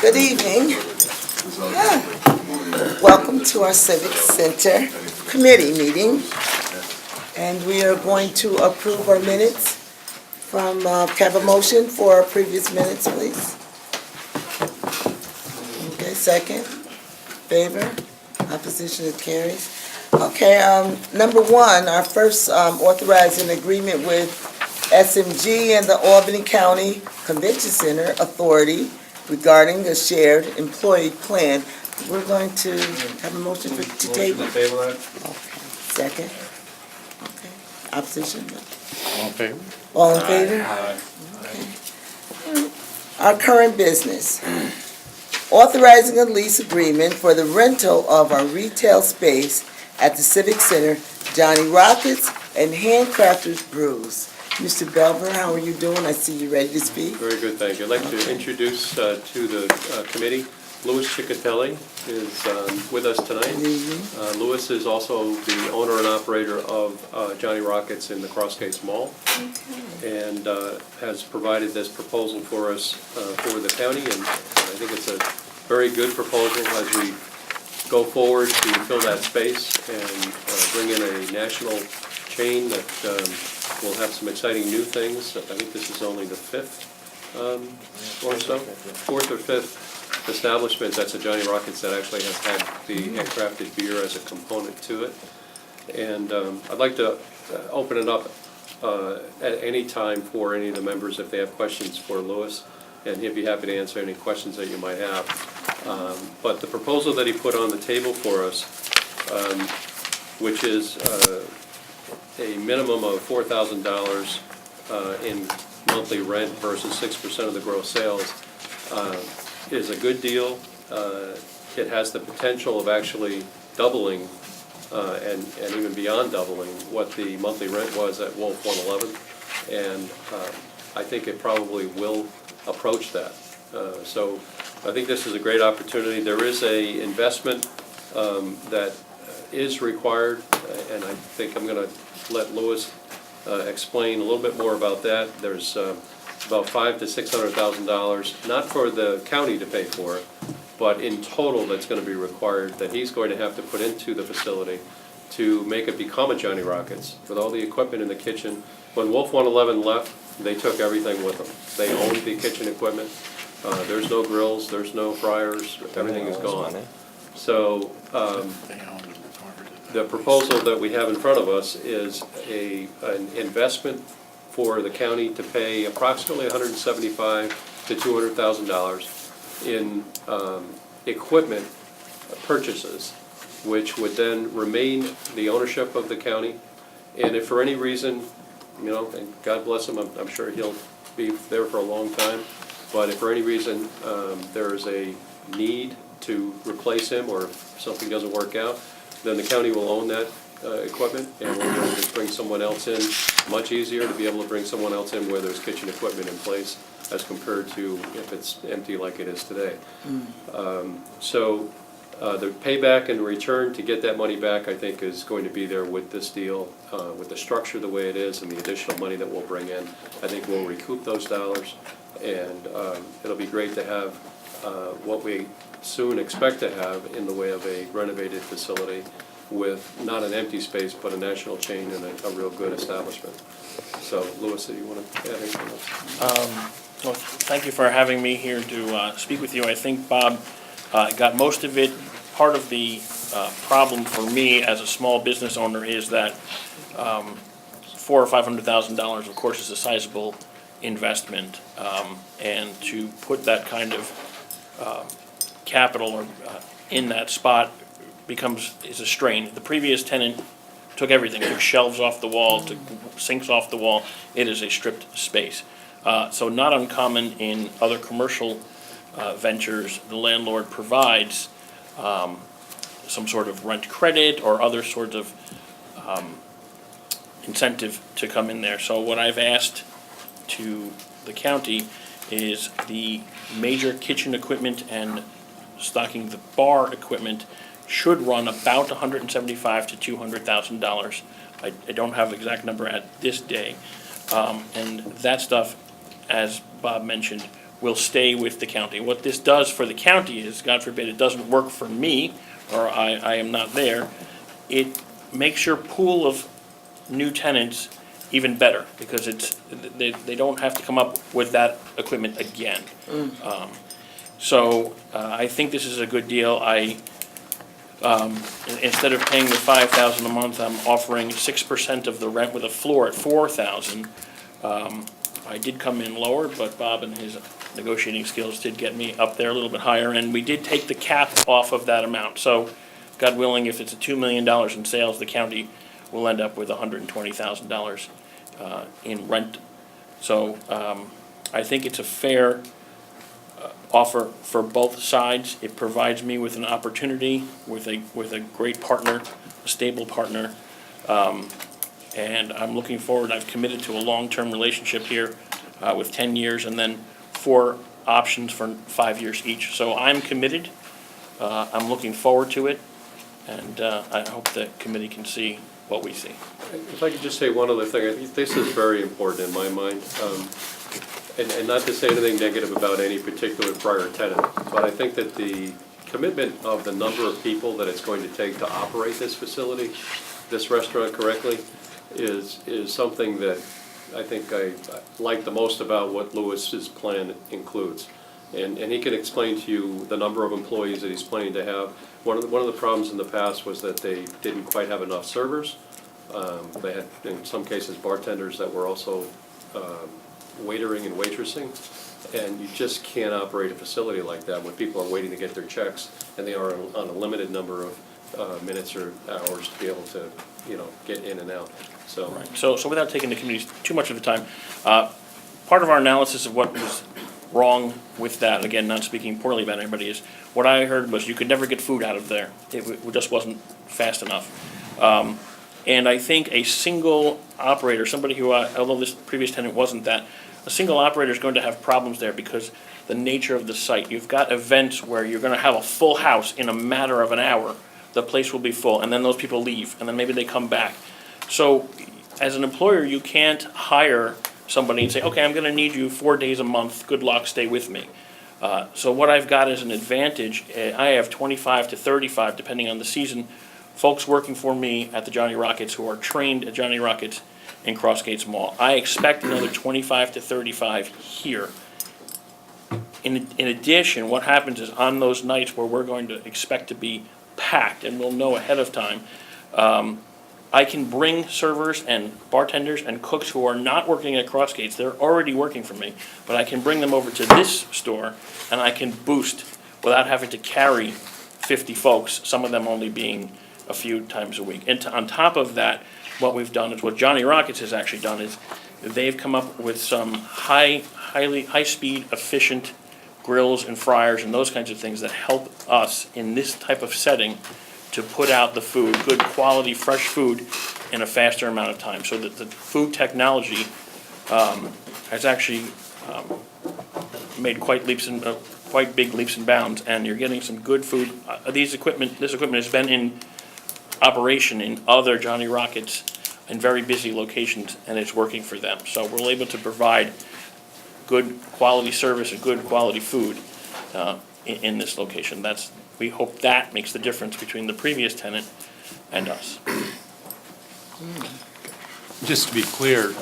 Good evening. Welcome to our Civic Center Committee meeting. And we are going to approve our minutes from, have a motion for our previous minutes, please. Okay, second. Favor? Opposition, it carries. Okay, number one, our first authorizing agreement with SMG and the Albany County Convention Center Authority regarding the shared employee plan. We're going to have a motion to table. Motion to table that? Okay, second. Okay, opposition? All in favor? All in favor? Aye. Our current business. Authorizing a lease agreement for the rental of our retail space at the Civic Center, Johnny Rockets and Handcrafters Brews. Mr. Belver, how are you doing? I see you ready to speak. Very good, thank you. I'd like to introduce to the committee, Louis Ciccatelli is with us tonight. Louis is also the owner and operator of Johnny Rockets in the Crossgates Mall, and has provided this proposal for us for the county, and I think it's a very good proposal as we go forward to fill that space and bring in a national chain that will have some exciting new things. I think this is only the fifth or so, fourth or fifth establishment that's a Johnny Rockets that actually has had the handcrafted beer as a component to it. And I'd like to open it up at any time for any of the members if they have questions for Louis, and he'd be happy to answer any questions that you might have. But the proposal that he put on the table for us, which is a minimum of $4,000 in monthly rent versus 6% of the gross sales, is a good deal. It has the potential of actually doubling and even beyond doubling what the monthly rent was at Wolf 111, and I think it probably will approach that. So I think this is a great opportunity. There is a investment that is required, and I think I'm going to let Louis explain a little bit more about that. There's about $500,000 to $600,000, not for the county to pay for it, but in total that's going to be required that he's going to have to put into the facility to make it become a Johnny Rockets with all the equipment in the kitchen. When Wolf 111 left, they took everything with them. They owned the kitchen equipment. There's no grills, there's no fryers, everything is gone. So the proposal that we have in front of us is an investment for the county to pay approximately $175,000 to $200,000 in equipment purchases, which would then remain the ownership of the county. And if for any reason, you know, and God bless him, I'm sure he'll be there for a long time, but if for any reason there is a need to replace him or if something doesn't work out, then the county will own that equipment, and we'll be able to bring someone else in. Much easier to be able to bring someone else in where there's kitchen equipment in place as compared to if it's empty like it is today. So the payback and return to get that money back, I think, is going to be there with this deal, with the structure the way it is and the additional money that we'll bring in. I think we'll recoup those dollars, and it'll be great to have what we soon expect to have in the way of a renovated facility with not an empty space but a national chain and a real good establishment. So, Louis, do you want to add anything else? Well, thank you for having me here to speak with you. I think Bob got most of it. Part of the problem for me as a small business owner is that $400,000 or $500,000, of course, is a sizable investment, and to put that kind of capital or in that spot is a strain. The previous tenant took everything, took shelves off the wall, took sinks off the wall. It is a stripped space. So not uncommon in other commercial ventures, the landlord provides some sort of rent credit or other sorts of incentive to come in there. So what I've asked to the county is the major kitchen equipment and stocking the bar equipment should run about $175,000 to $200,000. I don't have the exact number at this day. And that stuff, as Bob mentioned, will stay with the county. What this does for the county is, God forbid, it doesn't work for me, or I am not there, it makes your pool of new tenants even better, because they don't have to come up with that equipment again. So I think this is a good deal. Instead of paying the $5,000 a month, I'm offering 6% of the rent with a floor at $4,000. I did come in lower, but Bob and his negotiating skills did get me up there a little bit higher, and we did take the cap off of that amount. So, God willing, if it's a $2 million in sales, the county will end up with $120,000 in rent. So I think it's a fair offer for both sides. It provides me with an opportunity with a great partner, a stable partner, and I'm looking forward. I've committed to a long-term relationship here with 10 years and then 4 options for 5 years each. So I'm committed. I'm looking forward to it, and I hope the committee can see what we see. If I could just say one other thing, I think this is very important in my mind, and not to say anything negative about any particular prior tenant, but I think that the commitment of the number of people that it's going to take to operate this facility, this restaurant correctly, is something that I think I like the most about what Lewis's plan includes. And he can explain to you the number of employees that he's planning to have. One of the problems in the past was that they didn't quite have enough servers. They had, in some cases, bartenders that were also waitering and waitressing. And you just can't operate a facility like that when people are waiting to get their checks and they are on a limited number of minutes or hours to be able to, get in and out. So, Right. So without taking the committee too much of the time, part of our analysis of what was wrong with that, again, not speaking poorly about anybody, is what I heard was you could never get food out of there. It just wasn't fast enough. And I think a single operator, somebody who, although this previous tenant wasn't that, a single operator is going to have problems there because the nature of the site. You've got events where you're going to have a full house in a matter of an hour. The place will be full, and then those people leave, and then maybe they come back. So as an employer, you can't hire somebody and say, okay, I'm going to need you 4 days a month. Good luck, stay with me. So what I've got as an advantage, I have 25 to 35, depending on the season, folks working for me at the Johnny Rockets who are trained at Johnny Rockets in Cross Gates Mall. I expect another 25 to 35 here. In addition, what happens is on those nights where we're going to expect to be packed, and we'll know ahead of time, I can bring servers and bartenders and cooks who are not working at Cross Gates. They're already working for me, but I can bring them over to this store and I can boost without having to carry 50 folks, some of them only being a few times a week. And on top of that, what we've done is what Johnny Rockets has actually done is they've come up with some high-speed, efficient grills and fryers and those kinds of things that help us in this type of setting to put out the food, good quality, fresh food, in a faster amount of time. So that the food technology has actually made quite big leaps and bounds, and you're getting some good food. This equipment has been in operation in other Johnny Rockets in very busy locations, and it's working for them. So we're able to provide good quality service and good quality food in this location. We hope that makes the difference between the previous tenant and us. Just to be clear,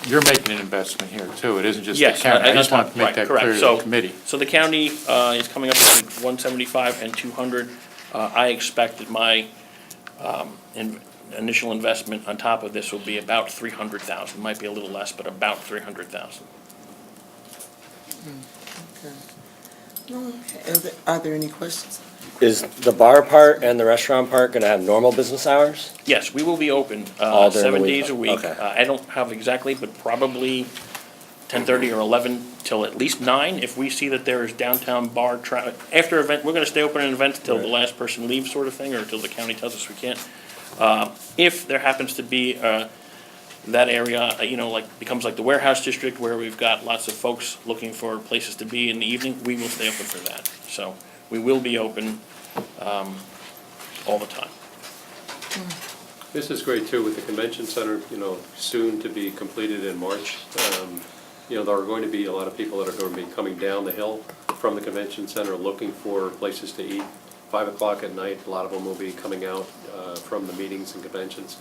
you're making an investment here too. It isn't just the Yes, county. I just on want top- to make right, that correct. clear to So- the committee. So the county is coming up with 175 and 200. I expect that my initial investment on top of this will be about 300,000. Might be a little less, but about 300,000. Okay. Are there any questions? Is the bar part and the restaurant part gonna have normal business hours? Yes, we will be open All during the 7 week? days a week. Okay. I don't have exactly, but probably 10:30 or 11 till at least 9. If we see that there is downtown bar traffic, after event, we're gonna stay open in events till the Right. last person leaves sort of thing, or till the county tells us we can't. If there happens to be that area, becomes like the warehouse district where we've got lots of folks looking for places to be in the evening, we will stay open for that. So we will be open all the time. this is great too with the convention center, soon to be completed in March. there are going to be a lot of people that are going to be coming down the hill from the convention center looking for places to eat. 5 o'clock at night, a lot of them will be coming out from the meetings and conventions.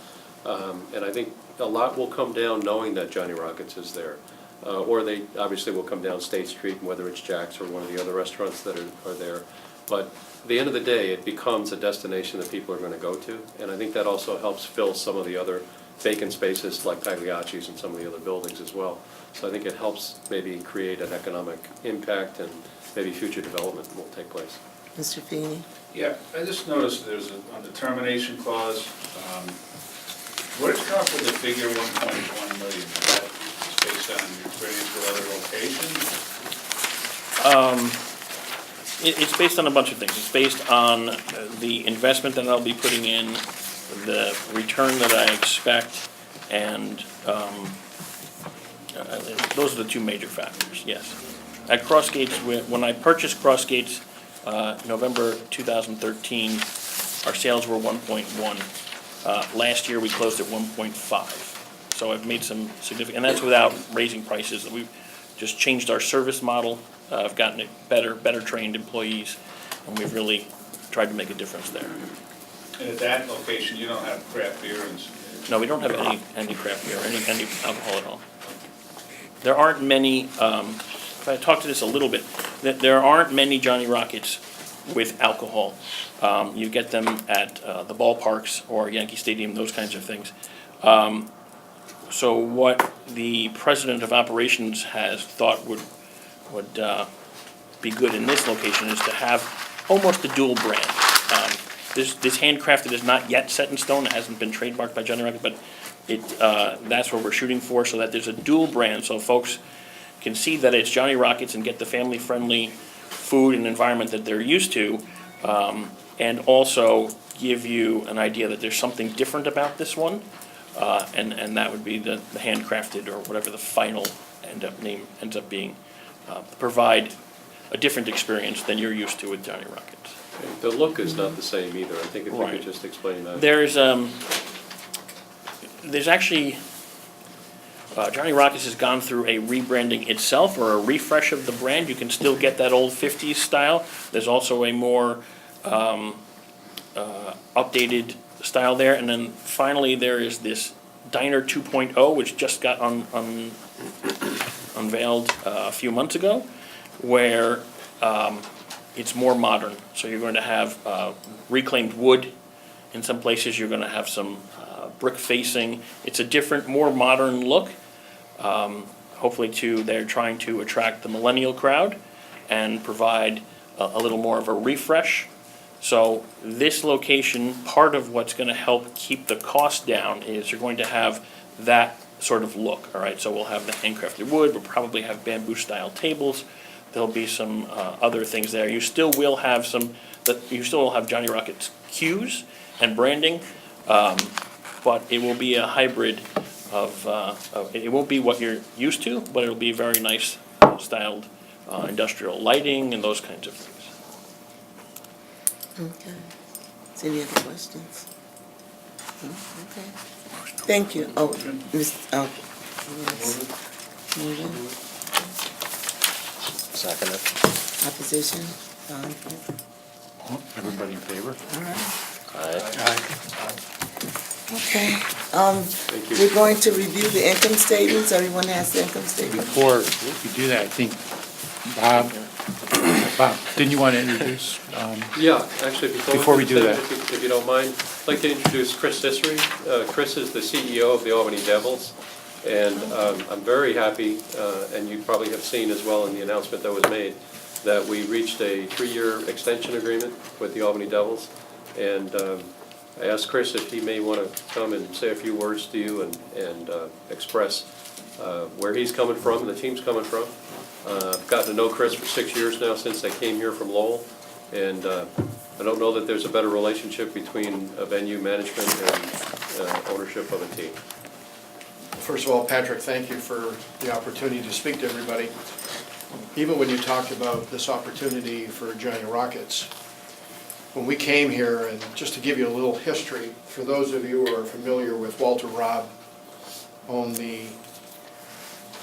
And I think a lot will come down knowing that Johnny Rockets is there. Or they obviously will come down State Street, whether it's Jack's or one of the other restaurants that are there. But at the end of the day, it becomes a destination that people are going to go to. And I think that also helps fill some of the other vacant spaces like Pagliacci's and some of the other buildings as well. So I think it helps maybe create an economic impact and maybe future development will take place. Mr. Feeney? Yeah, I just noticed there's a termination clause. What did you come up with the figure 1.1 million? Is that just based on your experience with other locations? It's based on a bunch of things. It's based on the investment that I'll be putting in, the return that I expect, and those are the two major factors, yes. At Crossgates, when I purchased Crossgates, November 2013, our sales were 1.1. Last year, we closed at 1.5. So I've made some significant, and that's without raising prices. We've just changed our service model. I've gotten it better trained employees, and we've really tried to make a difference there. And at that location, you don't have craft beer and... No, we don't have any craft beer, any alcohol at all. There aren't many, if I talk to this a little bit, there aren't many Johnny Rockets with alcohol. You get them at the ballparks or Yankee Stadium, those kinds of things. So what the president of operations has thought would be good in this location is to have almost a dual brand. This handcrafted is not yet set in stone. It hasn't been trademarked by Johnny Rockets, but that's what we're shooting for, so that there's a dual brand, so folks can see that it's Johnny Rockets and get the family-friendly food and environment that they're used to, and also give you an idea that there's something different about this one, and that would be the handcrafted or whatever the final name ends up being. Provide a different experience than you're used to with Johnny Rockets. The look is not the same either. I think if you Right. could just explain that. There's actually, Johnny Rockets has gone through a rebranding itself, or a refresh of the brand. You can still get that old 50s style. There's also a more updated style there. And then finally there is this Diner 2.0, which just got unveiled a few months ago, where it's more modern. So you're going to have reclaimed wood. In some places you're going to have some brick facing. It's a different, more modern look. Hopefully they're trying to attract the millennial crowd and provide a little more of a refresh. So this location, part of what's going to help keep the cost down is you're going to have that sort of look, all right? So we'll have the handcrafted wood, we'll probably have bamboo style tables. There'll be some other things there. You still will have Johnny Rockets cues and branding, but it will be a hybrid it won't be what you're used to, but it'll be very nice styled industrial lighting and those kinds of things. Okay. Is any other questions? No? Okay. Thank you. Oh, yes. Move it. Second it. Opposition? All in favor? Everybody in favor? All right. Aye. Okay, Thank you. we're going to review the income statements. Everyone has the income statement? Before we do that, I think, Bob, didn't you want to introduce? Yeah, actually, Before we do that. if you don't mind, I'd like to introduce Chris Cicery. Chris is the CEO of the Albany Devils, and I'm very happy, and you probably have seen as well in the announcement that was made, that we reached a 3-year extension agreement with the Albany Devils, and I asked Chris if he may want to come and say a few words to you and express where he's coming from and the team's coming from. I've gotten to know Chris for 6 years now since I came here from Lowell, and I don't know that there's a better relationship between a venue management and ownership of a team. First of all, Patrick, thank you for the opportunity to speak to everybody. Even when you talked about this opportunity for Johnny Rockets, when we came here, and just to give you a little history, for those of you who are familiar with Walter Robb, owned the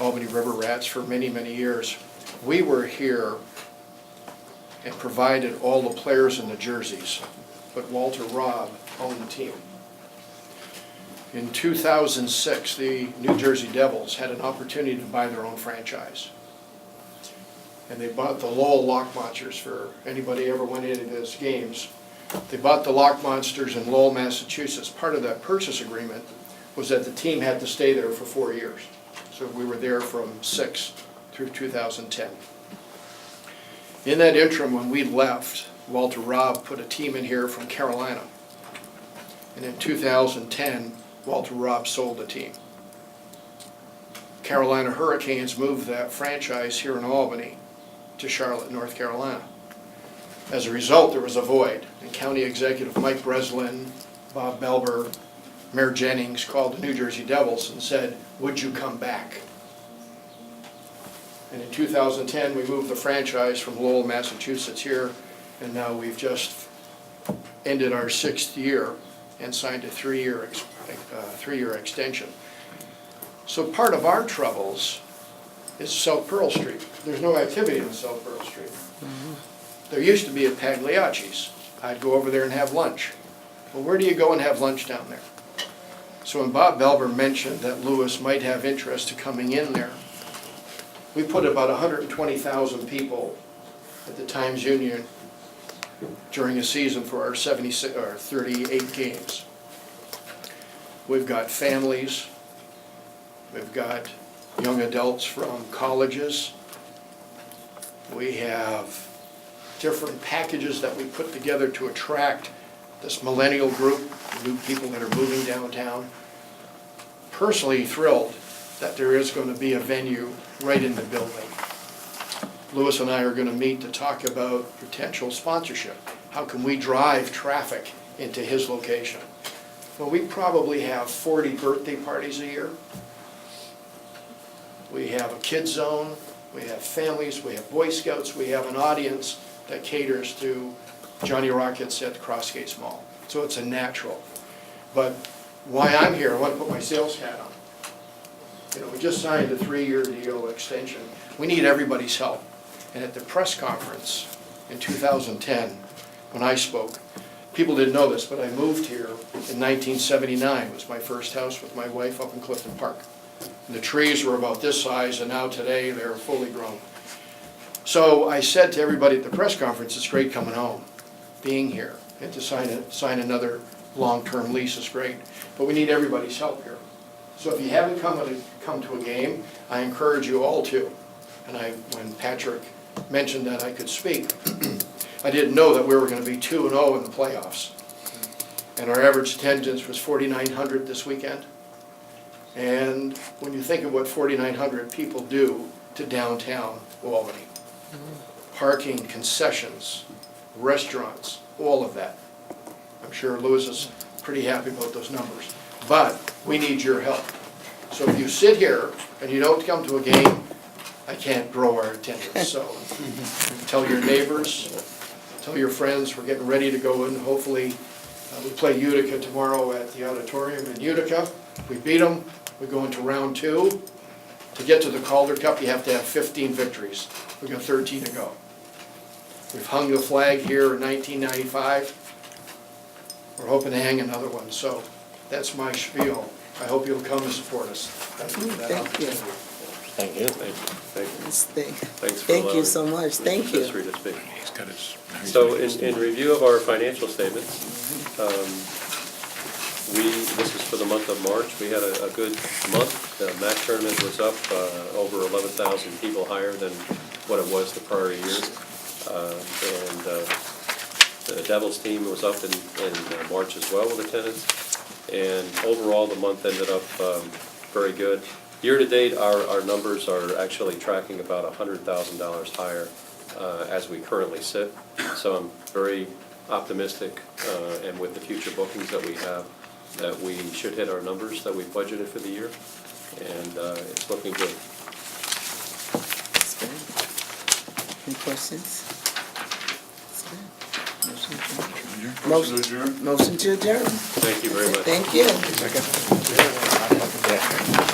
Albany River Rats for many, many years. We were here and provided all the players and the jerseys, but Walter Robb owned the team. In 2006, the New Jersey Devils had an opportunity to buy their own franchise. And they bought the Lowell Lock Monsters. For anybody ever went into those games, they bought the Lock Monsters in Lowell, Massachusetts. Part of that purchase agreement was that the team had to stay there for 4 years. So we were there from 6 through 2010. In that interim, when we left, Walter Robb put a team in here from Carolina. And in 2010, Walter Robb sold the team. Carolina Hurricanes moved that franchise here in Albany to Charlotte, North Carolina. As a result, there was a void, and County Executive Mike Breslin, Bob Belber, Mayor Jennings called the New Jersey Devils and said, "Would you come back?" And in 2010, we moved the franchise from Lowell, Massachusetts here, and now we've just ended our 6th year and signed a 3-year extension. So part of our troubles is South Pearl Street. There's no activity on South Pearl Street. There used to be a Pagliacci's. I'd go over there and have lunch. Well, where do you go and have lunch down there? So when Bob Belber mentioned that Lewis might have interest to coming in there, we put about 120,000 people at the Times Union during a season for our 38 games. We've got families, we've got young adults from colleges, we have different packages that we put together to attract this millennial group, new people that are moving downtown. Personally thrilled that there is going to be a venue right in the building. Lewis and I are going to meet to talk about potential sponsorship. How can we drive traffic into his location? Well, we probably have 40 birthday parties a year. We have a kids zone, we have families, we have Boy Scouts, we have an audience that caters to Johnny Rockets at the Crossgates Mall. So it's a natural. But why I'm here, I want to put my sales hat on. You know, we just signed a 3-year deal extension. We need everybody's help. And at the press conference in 2010, when I spoke, people didn't know this, but I moved here in 1979. It was my first house with my wife up in Clifton Park. And the trees were about this size, and now today they're fully grown. So I said to everybody at the press conference, it's great coming home, being here, and to sign another long-term lease is great. But we need everybody's help here. So if you haven't come to a game, I encourage you all to. And when Patrick mentioned that I could speak, I didn't know that we were going to be 2-0 in the playoffs. And our average attendance was 4,900 this weekend. And when you think of what 4,900 people do to downtown Albany, parking, concessions, restaurants, all of that, I'm sure Lewis is pretty happy about those numbers. But we need your help. So if you sit here and you don't come to a game, I can't grow our attendance. So tell your neighbors, tell your friends, we're getting ready to go in. Hopefully, we play Utica tomorrow at the auditorium in Utica. If we beat them, we go into round 2. To get to the Calder Cup, you have to have 15 victories. We've got 13 to go. We've hung the flag here in 1995. We're hoping to hang another one. So that's my spiel. I hope you'll come and support us. Thank you for that Thank you. opportunity. Thank you. Thank you. Thanks For you allowing so much. Thank Mr. you. Fishery to speak. He's got his. So in review of our financial statements, this is for the month of March. We had a good month. The MAC tournament was up over 11,000 people higher than what it was the prior year. The Devils team was up in March as well with attendance. And overall, the month ended up very good. Year-to-date, our numbers are actually tracking about $100,000 higher as we currently sit. So I'm very optimistic, and with the future bookings that we have, that we should hit our numbers that we budgeted for the year. And it's looking good. That's good. Any questions? Motion to adjourn. Motion to adjourn. Thank you very much. Thank you. Yeah.